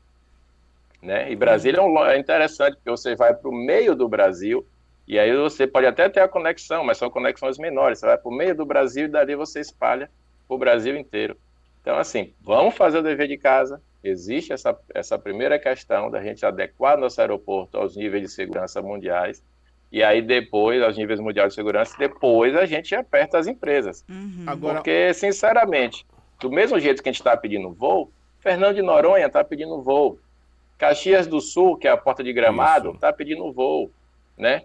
Speaker 2: Né? E Brasília é interessante, porque você vai para o meio do Brasil, e aí você pode até ter a conexão, mas são conexões menores. Você vai para o meio do Brasil e dali você espalha para o Brasil inteiro. Então, assim, vamos fazer o dever de casa. Existe essa primeira questão da gente adequar nosso aeroporto aos níveis de segurança mundiais. E aí depois, aos níveis mundiais de segurança, depois a gente aperta as empresas.
Speaker 1: Agora...
Speaker 2: Porque, sinceramente, do mesmo jeito que a gente está pedindo voo, Fernando de Noronha está pedindo voo. Caxias do Sul, que é a Porta de Gramado, está pedindo voo, né?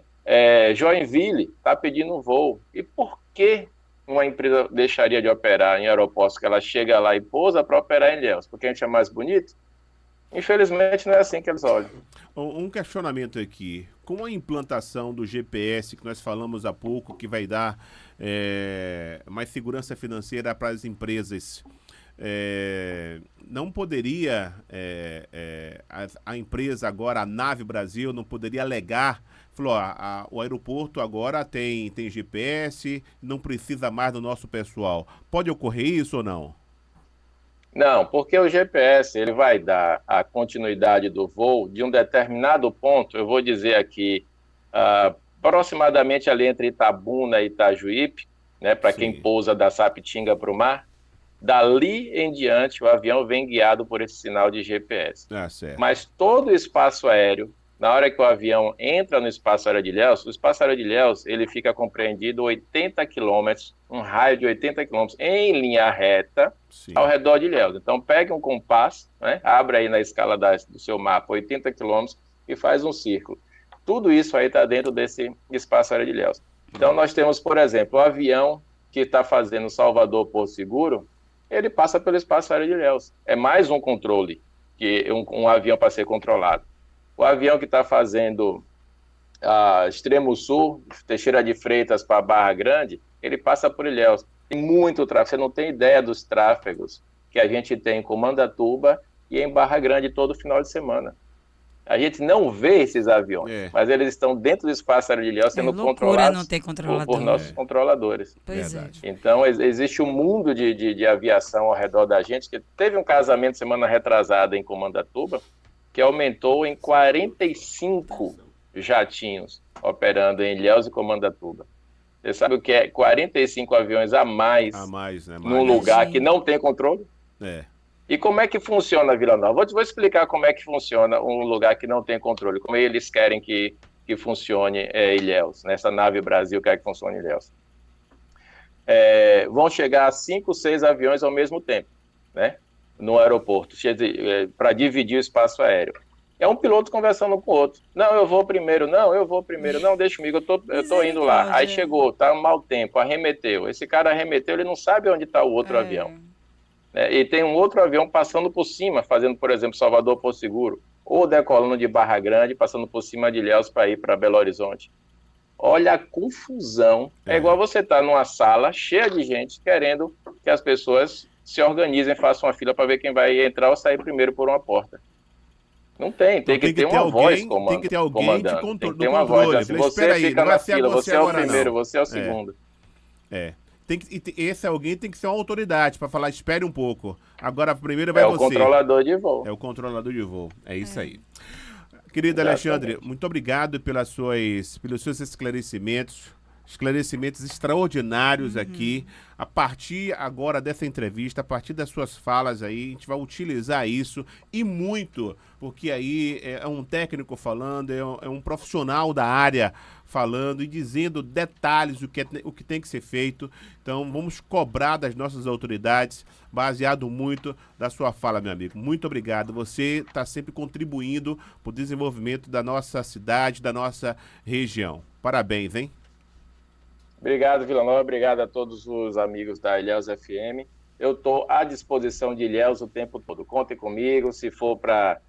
Speaker 2: Joinville está pedindo voo. E por que uma empresa deixaria de operar em aeroportos que ela chega lá e pousa para operar em Ilhéus? Porque a gente é mais bonito? Infelizmente, não é assim que eles olham.
Speaker 1: Um questionamento aqui. Com a implantação do GPS, que nós falamos há pouco, que vai dar mais segurança financeira para as empresas, não poderia a empresa agora, a Nave Brasil, não poderia alegar, falou, o aeroporto agora tem GPS, não precisa mais do nosso pessoal. Pode ocorrer isso ou não?
Speaker 2: Não, porque o GPS ele vai dar a continuidade do voo de um determinado ponto, eu vou dizer aqui, aproximadamente ali entre Itabuna e Itajuípe, né, para quem pousa da Sapitinga para o mar. Dali em diante, o avião vem guiado por esse sinal de GPS.
Speaker 1: Certo.
Speaker 2: Mas todo o espaço aéreo, na hora que o avião entra no espaço aéreo de Ilhéus, o espaço aéreo de Ilhéus, ele fica compreendido 80 quilômetros, um raio de 80 quilômetros em linha reta ao redor de Ilhéus. Então, pegue um compasso, né, abre aí na escala do seu mapa 80 quilômetros e faz um círculo. Tudo isso aí está dentro desse espaço aéreo de Ilhéus. Então, nós temos, por exemplo, o avião que está fazendo Salvador Porto Seguro, ele passa pelo espaço aéreo de Ilhéus. É mais um controle, que um avião para ser controlado. O avião que está fazendo Extremo Sul, Teixeira de Freitas para Barra Grande, ele passa por Ilhéus. Tem muito tráfego, você não tem ideia dos tráfegos que a gente tem em Comandatuba e em Barra Grande todo final de semana. A gente não vê esses aviões, mas eles estão dentro do espaço aéreo de Ilhéus sendo controlados
Speaker 3: não ter
Speaker 2: por nossos controladores.
Speaker 3: Pois
Speaker 2: Então, existe um mundo de aviação ao redor da gente, que teve um casamento semana retrasada em Comandatuba, que aumentou em 45 jatinhos operando em Ilhéus e Comandatuba. Você sabe o que é 45 aviões a mais
Speaker 1: né?
Speaker 2: num lugar que não tem controle? E como é que funciona a Vila Nova? Vou explicar como é que funciona um lugar que não tem controle, como eles querem que funcione Ilhéus, nessa nave Brasil quer que funcione Ilhéus. Vão chegar 5, 6 aviões ao mesmo tempo, né, no aeroporto, para dividir o espaço aéreo. É um piloto conversando com o outro. Não, eu vou primeiro. Não, deixa comigo, eu tô indo lá. Aí chegou, tá um mau tempo, arremeteu. Esse cara arremeteu, ele não sabe onde está o outro avião. E tem um outro avião passando por cima, fazendo, por exemplo, Salvador Porto Seguro, ou decolando de Barra Grande, passando por cima de Ilhéus para ir para Belo Horizonte. Olha a confusão. É igual você estar numa sala cheia de gente querendo que as pessoas se organizem, façam uma fila para ver quem vai entrar ou sair primeiro por uma porta. Não tem, tem que ter uma voz comandando.
Speaker 1: Tem que ter alguém de controle.
Speaker 2: Tem que ter uma voz assim, você fica na fila, você é o primeiro, você é o segundo.
Speaker 1: Esse alguém tem que ser uma autoridade para falar, espere um pouco. Agora primeiro vai você.
Speaker 2: É o controlador de voo.
Speaker 1: É o controlador de voo. É isso aí. Querido Alexandre, muito obrigado pelos seus esclarecimentos extraordinários aqui. A partir agora dessa entrevista, a partir das suas falas aí, a gente vai utilizar isso e muito, porque aí é um técnico falando, é um profissional da área falando e dizendo detalhes o que tem que ser feito. Então vamos cobrar das nossas autoridades, baseado muito da sua fala, meu amigo. Muito obrigado. Você está sempre contribuindo para o desenvolvimento da nossa cidade, da nossa região. Parabéns, hein?
Speaker 2: Obrigado, Vila Nova. Obrigado a todos os amigos da Ilhéus FM. Eu estou à disposição de Ilhéus o tempo todo. Contem comigo, se for para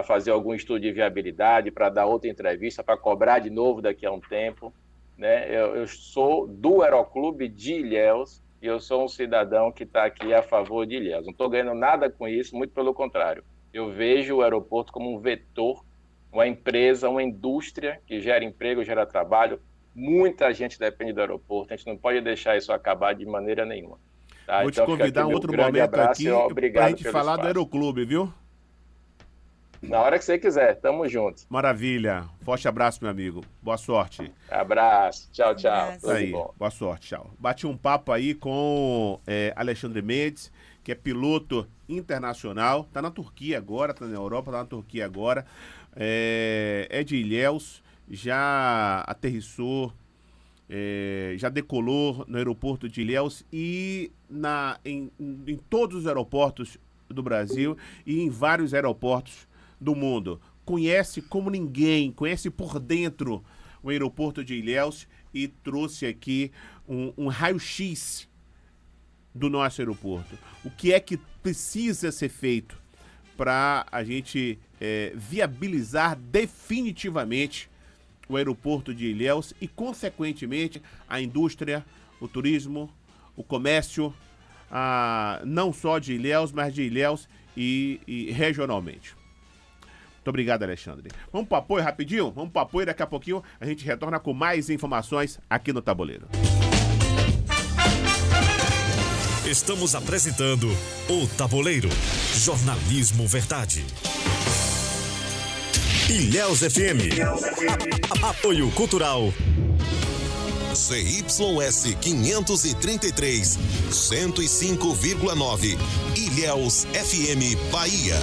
Speaker 2: fazer algum estudo de viabilidade, para dar outra entrevista, para cobrar de novo daqui a um tempo, né? Eu sou do Aeroclube de Ilhéus e eu sou um cidadão que está aqui a favor de Ilhéus. Não estou ganhando nada com isso, muito pelo contrário. Eu vejo o aeroporto como um vetor, uma empresa, uma indústria que gera emprego, gera trabalho. Muita gente depende do aeroporto, a gente não pode deixar isso acabar de maneira nenhuma. Tá?
Speaker 1: Vou te convidar um outro momento aqui para a gente falar do Aeroclube, viu?
Speaker 2: Na hora que você quiser, tamo junto.
Speaker 1: Maravilha. Forte abraço, meu amigo. Boa sorte.
Speaker 2: Abraço. Tchau, tchau.
Speaker 3: Abraço.
Speaker 1: Aí, boa sorte, tchau. Bati um papo aí com Alexandre Mendes, que é piloto internacional. Tá na Turquia agora, tá na Europa, tá na Turquia agora. É de Ilhéus, já aterrissou, já decolou no aeroporto de Ilhéus e em todos os aeroportos do Brasil e em vários aeroportos do mundo. Conhece como ninguém, conhece por dentro o aeroporto de Ilhéus e trouxe aqui um raio-x do nosso aeroporto. O que é que precisa ser feito para a gente viabilizar definitivamente o aeroporto de Ilhéus e, consequentemente, a indústria, o turismo, o comércio, não só de Ilhéus, mas de Ilhéus e regionalmente. Muito obrigado, Alexandre. Vamos para o apoio rapidinho? Vamos para o apoio, daqui a pouquinho a gente retorna com mais informações aqui no Tabuleiro.
Speaker 4: Estamos apresentando o Tabuleiro, jornalismo verdade. Ilhéus FM. Apoio Cultural. CYS 533, 105,9. Ilhéus FM, Bahia.